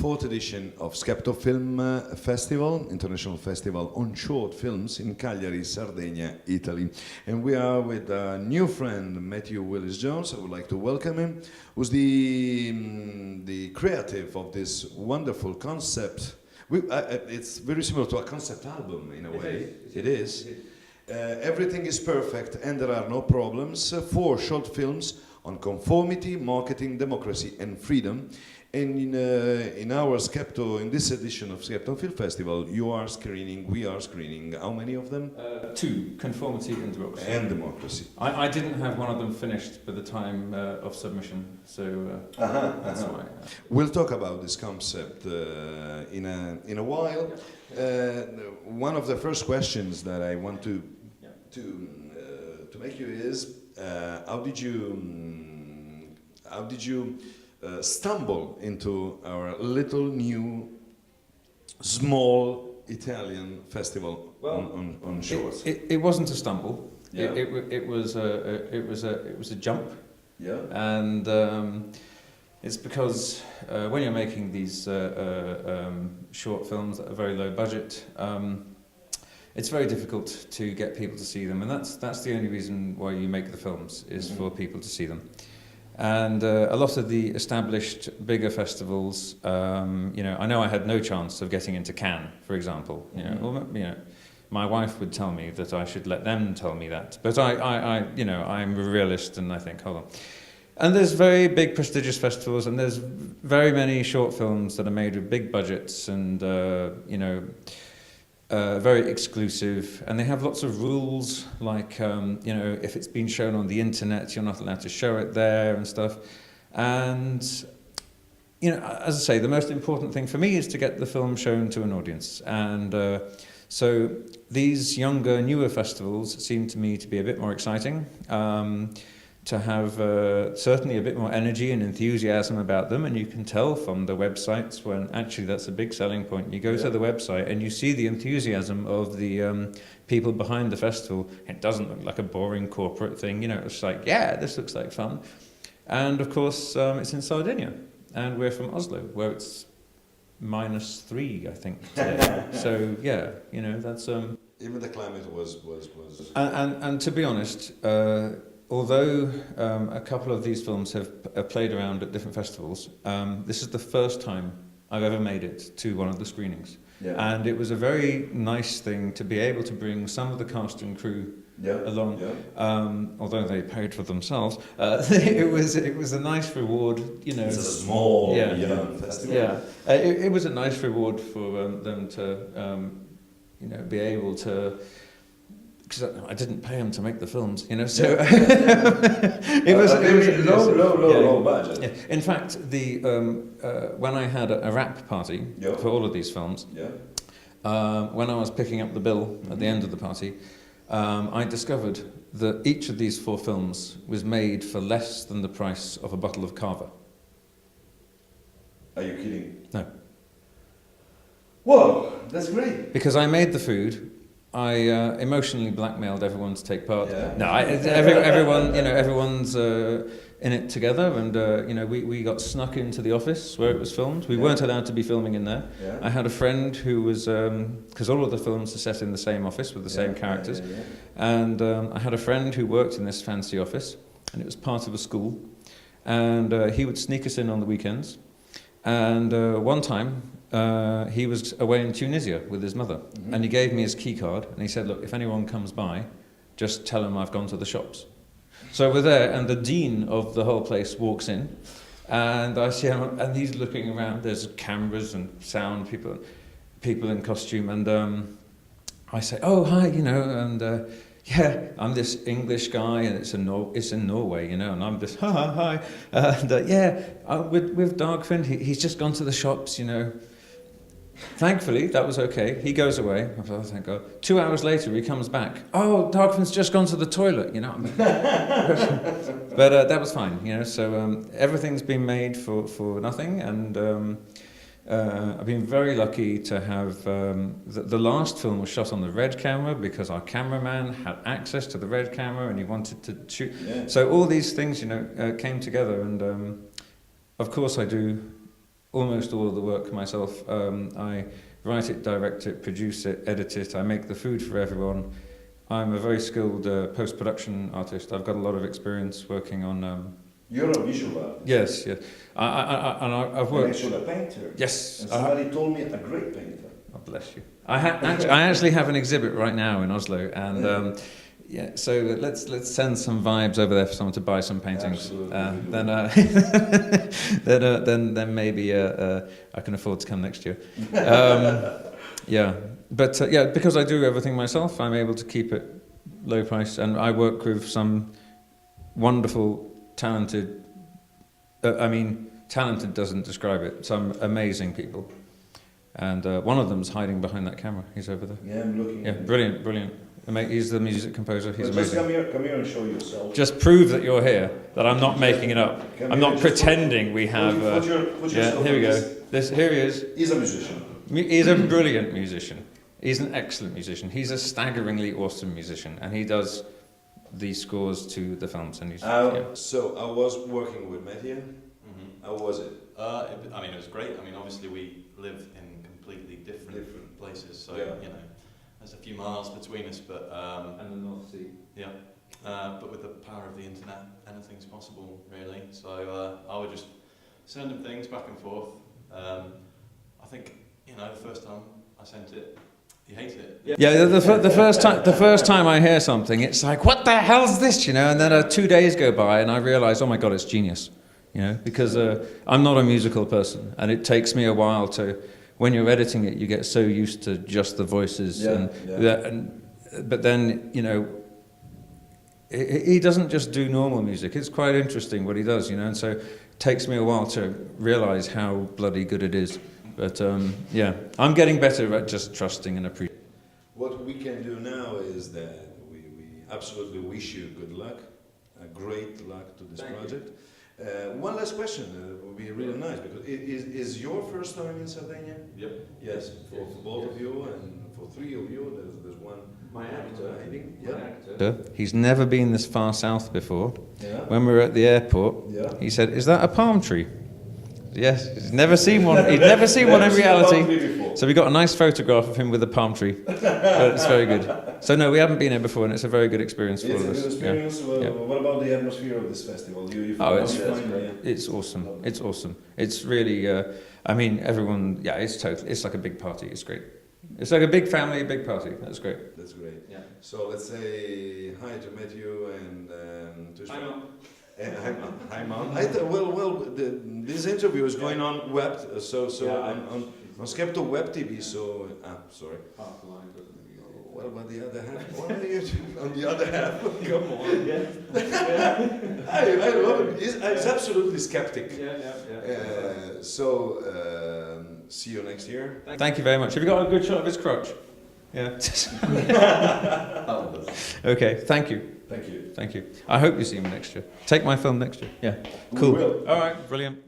fourth edition of Skepto Film Festival, International Festival on Short Films in Cagliari, Sardinia, Italy. And we are with a new friend, Matthew Willis-Jones. I would like to welcome him, who's the creative of this wonderful concept. It's very similar to a concept album in a way. It is. Everything is perfect and there are no problems. 4 short films on conformity, marketing, democracy and freedom. And in our Skepto, in this edition of Skepto Film Festival, we are screening, how many of them? 2, conformity and democracy. And democracy. I didn't have one of them finished by the time of submission, so that's why. We'll talk about this concept in a while. One of the first questions that I want to make you is, how did you stumble into our little new small Italian festival on shorts? It wasn't a stumble. Yeah. It was a jump. Yeah. And it's because when you're making these short films at a very low budget, it's very difficult to get people to see them, and that's the only reason why you make the films, is for people to see them. And a lot of the established bigger festivals, I know I had no chance of getting into Cannes, for example. My wife would tell me that I should let them tell me that, but I'm a realist, and I think, hold on. And there's very big prestigious festivals, and there's very many short films that are made with big budgets and very exclusive, and they have lots of rules, like if it's been shown on the internet, you're not allowed to show it there and stuff. And as I say, the most important thing for me is to get the film shown to an audience. And so these younger, newer festivals seem to me to be a bit more exciting, to have certainly a bit more energy and enthusiasm about them, and you can tell from the websites, when actually that's a big selling point. You go to the website and you see the enthusiasm of the people behind the festival. It doesn't look like a boring corporate thing, it's like, yeah, this looks like fun. And of course it's in Sardinia, and we're from Oslo, where it's -3, I think, today. So yeah, that's even the climate was and to be honest, although a couple of these films have played around at different festivals, this is the first time I've ever made it to one of the screenings. Yeah. And it was a very nice thing to be able to bring some of the cast and crew along, although they paid for themselves. It was a nice reward, It's a small young festival. Yeah, it was a nice reward for them to, be able to. Because I didn't pay them to make the films, so it was low budget. Yeah. In fact, when I had a wrap party for all of these films, when I was picking up the bill at the end of the party, I discovered that each of these 4 films was made for less than the price of a bottle of Cava. Are you kidding? No. Whoa, that's great. Because I made the food. I emotionally blackmailed everyone to take part. Yeah. No, everyone, everyone's in it together, and we got snuck into the office where it was filmed. We weren't allowed to be filming in there. Yeah. I had a friend who was, because all of the films are set in the same office with the same characters, and I had a friend who worked in this fancy office, and it was part of a school, and he would sneak us in on the weekends, and one time, he was away in Tunisia with his mother, and he gave me his key card, and he said, look, if anyone comes by, just tell them I've gone to the shops. So we're there, and the dean of the whole place walks in, and I see him, and he's looking around. There's cameras and sound, people in costume, and I say, oh, hi, and yeah, I'm this English guy, and it's in Norway, and I'm just, hi, and with Dagfinn, he's just gone to the shops, Thankfully, that was okay. He goes away. Oh, thank God. 2 hours later, he comes back. Oh, Dagfinn's just gone to the toilet, But that was fine, So everything's been made for nothing, and I've been very lucky to have... the last film was shot on the red camera because our cameraman had access to the red camera and he wanted to shoot. Yeah. So all these things, came together, and of course I do almost all of the work myself. I write it, direct it, produce it, edit it. I make the food for everyone. I'm a very skilled post-production artist. I've got a lot of experience working on... You're a visual artist. Yes, yes. I've worked... And actually a painter. Yes. And somebody told me a great painter. Oh, bless you. I actually have an exhibit right now in Oslo, and yeah. So let's send some vibes over there for someone to buy some paintings. Then maybe I can afford to come next year. Yeah, but yeah, because I do everything myself, I'm able to keep it low price, and I work with some wonderful, talented. Talented doesn't describe it. Some amazing people. And one of them's hiding behind that camera. He's over there. Yeah, I'm looking. Yeah, brilliant, brilliant. He's the music composer. He's amazing. Just come here and show yourself. Just prove that you're here. That I'm not making it up. I'm not pretending we have. Yeah, here we go. Here he is. He's a musician. He's a brilliant musician. He's an excellent musician. He's a staggeringly awesome musician, and he does these scores to the films. And he's. So I was working with Matthew. Mm-hmm. How was it? It was great. Obviously we live in completely different places, so there's a few miles between us, but and the North Sea. Yeah, but with the power of the internet, anything's possible, really. So I would just send him things back and forth. I think the first time I sent it, he hated it. Yeah, the first time I hear something, it's like, what the hell's this? And then 2 days go by, and I realise, oh my God, it's genius. Because I'm not a musical person, and it takes me a while to, when you're editing it, you get so used to just the voices, but then he doesn't just do normal music. It's quite interesting what he does, and so it takes me a while to realise how bloody good it is. But I'm getting better at just trusting and appreciating. What we can do now is that we absolutely wish you good luck, great luck to this project. One last question, would be really nice, because is your first time in Sardinia? Yep. Yes, for both of you and for three of you, there's one. My actor. Yeah. He's never been this far south before. Yeah. When we were at the airport, he said, "Is that a palm tree?" Yes, he's never seen one. He'd never seen one in reality. So we got a nice photograph of him with a palm tree. But it's very good. So no, we haven't been here before, and it's a very good experience for all of us. It's a good experience. Yeah. What about the atmosphere of this festival? It's awesome. It's awesome. It's really. Everyone. Yeah, it's like a big party. It's great. It's like a big family, a big party. That's great. That's great. Yeah. So let's say hi to Matthew and to Hi, Mom. Hi, Mom. This interview is going on web, on Skepto web TV. So, sorry. Half the line doesn't really go. What about the other half? What are you doing on the other half? Come on. Yeah. I love it. It's absolutely skeptic. Yeah. See you next year. Thank you very much. Have you got a good shot of his crotch? Yeah. Okay. Thank you. Thank you. Thank you. I hope you see him next year. Take my film next year. Yeah. Cool. We will. All right. Brilliant.